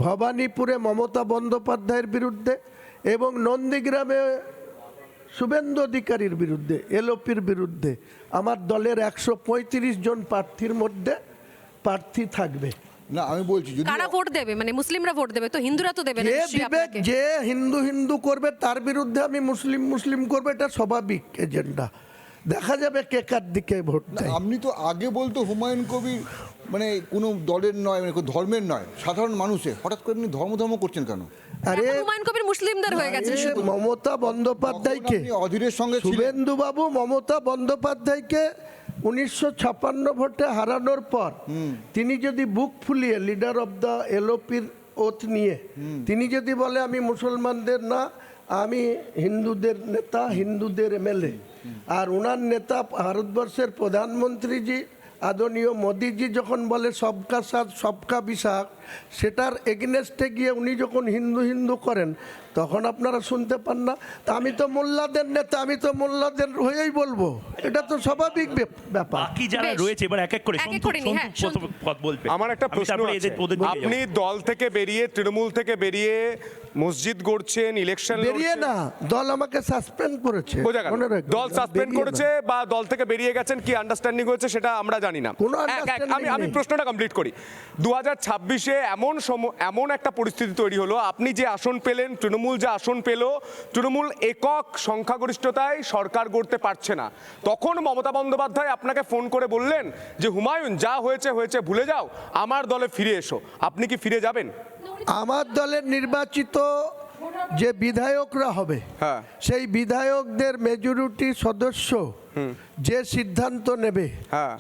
ভবানীপুরে মমতা বন্দ্যোপাধ্যায়ের বিরুদ্ধে এবং নন্দীগ্রামে শুভেন্দু অধিকারীর বিরুদ্ধে, এলওপির বিরুদ্ধে আমার দলের 135 জন প্রার্থীর মধ্যে প্রার্থী থাকবে। না আমি বলছি যদি কারা ভোট দেবে, মানে মুসলিমরা ভোট দেবে তো, হিন্দুরা তো দেবে না নিশ্চয়ই আপনাকে। যে হিন্দু হিন্দু করবে তার বিরুদ্ধে আমি মুসলিম মুসলিম করবে, এটা স্বাভাবিক এজেন্ডা। দেখা যাবে কে কার দিকে ভোট দেয়। আপনি তো আগে বলতো হুমায়ুন কবির মানে কোনো দলের নয়, মানে কোনো ধর্মের নয়, সাধারণ মানুষের, হঠাৎ করে আপনি ধর্ম করছেন কেন? আরে হুমায়ুন কবির মুসলিমদের হয়ে গেছে শুধু। মমতা বন্দ্যোপাধ্যায়কে, অধীরের সঙ্গে শুভেন্দু বাবু মমতা বন্দ্যোপাধ্যায়কে 1956 ভোটে হারানোর পর তিনি যদি বুক ফুলিয়ে লিডার অফ দ্য এলওপির ওথ নিয়ে তিনি যদি বলে আমি মুসলমানদের না, আমি হিন্দুদের নেতা, হিন্দুদের এমএলএ, আর ওনার নেতা ভারতবর্ষের প্রধানমন্ত্রীজি আদরণীয় মোদিজি যখন বলে সবকা সাথ সবকা বিসাক, সেটার এগেনেস্টে গিয়ে উনি যখন হিন্দু হিন্দু করেন তখন আপনারা শুনতে পান না। তা আমি তো মোল্লাদের নেতা, আমি তো মোল্লাদের হয়েই বলবো, এটা তো স্বাভাবিক ব্যাপার। বাকি যারা রয়েছে এবার এক এক করে পদ বলবে। আমার একটা প্রশ্ন আছে, আপনি দল থেকে বেরিয়ে, তৃণমূল থেকে বেরিয়ে মসজিদ গড়ছেন, ইলেকশন বেরিয়ে না, দল আমাকে সাসপেন্ড করেছে। দল সাসপেন্ড করেছে বা দল থেকে বেরিয়ে গেছেন, কি আন্ডারস্ট্যান্ডিং হয়েছে সেটা আমরা জানি না। আমি প্রশ্নটা কমপ্লিট করি। 2026-এ এমন একটা পরিস্থিতি তৈরি হলো, আপনি যে আসন পেলেন, তৃণমূল যে আসন পেল, তৃণমূল একক সংখ্যাগরিষ্ঠতায় সরকার গড়তে পারছে না। তখন মমতা বন্দ্যোপাধ্যায় আপনাকে ফোন করে বললেন যে হুমায়ুন যা হয়েছে হয়েছে, ভুলে যাও, আমার দলে ফিরে এসো। আপনি কি ফিরে যাবেন? আমার দলের নির্বাচিত যে বিধায়করা হবে, সেই বিধায়কদের মেজরিটি সদস্য যে সিদ্ধান্ত নেবে,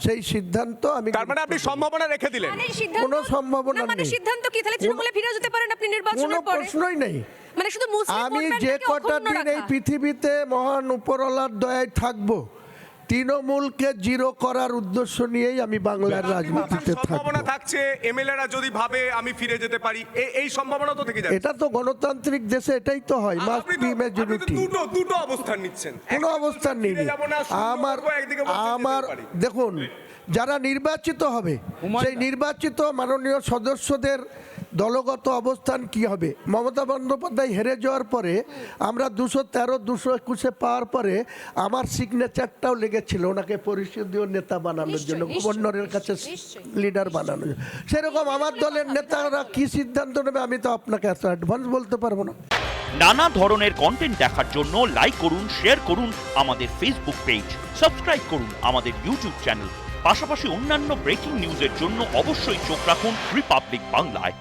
সেই সিদ্ধান্ত আমি, তার মানে আপনি সম্ভাবনা রেখে দিলেন? কোনো সম্ভাবনা নেই। সিদ্ধান্ত কি তাহলে তৃণমূলে ফিরে যেতে পারেন আপনি নির্বাচনের পরে? কোনো প্রশ্নই নেই। মানে শুধু মুসলিম আমি যে কটা দিন এই পৃথিবীতে মহান উপরওয়ালার দয়ায় থাকবো, তৃণমূলকে জিরো করার উদ্দেশ্য নিয়েই আমি বাংলার রাজনীতিতে থাকবো। সম্ভাবনা থাকছে এমএলএরা যদি ভাবে আমি ফিরে যেতে পারি, এই সম্ভাবনা তো থেকে যায়। এটা তো গণতান্ত্রিক দেশে এটাই তো হয়, মাস্ট বি মেজরিটি। দুটো অবস্থান নিচ্ছেন। কোনো অবস্থান নেই। আমার দেখুন, যারা নির্বাচিত হবে সেই নির্বাচিত মাননীয় সদস্যদের দলগত অবস্থান কি হবে। মমতা বন্দ্যোপাধ্যায় হেরে যাওয়ার পরে আমরা 213, 221-এ পাওয়ার পরে আমার সিগনেচারটাও লেগেছিল ওনাকে পরিষদীয় নেতা বানানোর জন্য, গভর্নরের কাছে লিডার বানানোর জন্য। সেরকম আমার দলের নেতারা কি সিদ্ধান্ত নেবে আমি তো আপনাকে এত অ্যাডভান্স বলতে পারবো না। নানা ধরনের কন্টেন্ট দেখার জন্য লাইক করুন, শেয়ার করুন আমাদের ফেসবুক পেজ, সাবস্ক্রাইব করুন আমাদের ইউটিউব চ্যানেল। পাশাপাশি অন্যান্য ব্রেকিং নিউজের জন্য অবশ্যই চোখ রাখুন রিপাবলিক বাংলায়।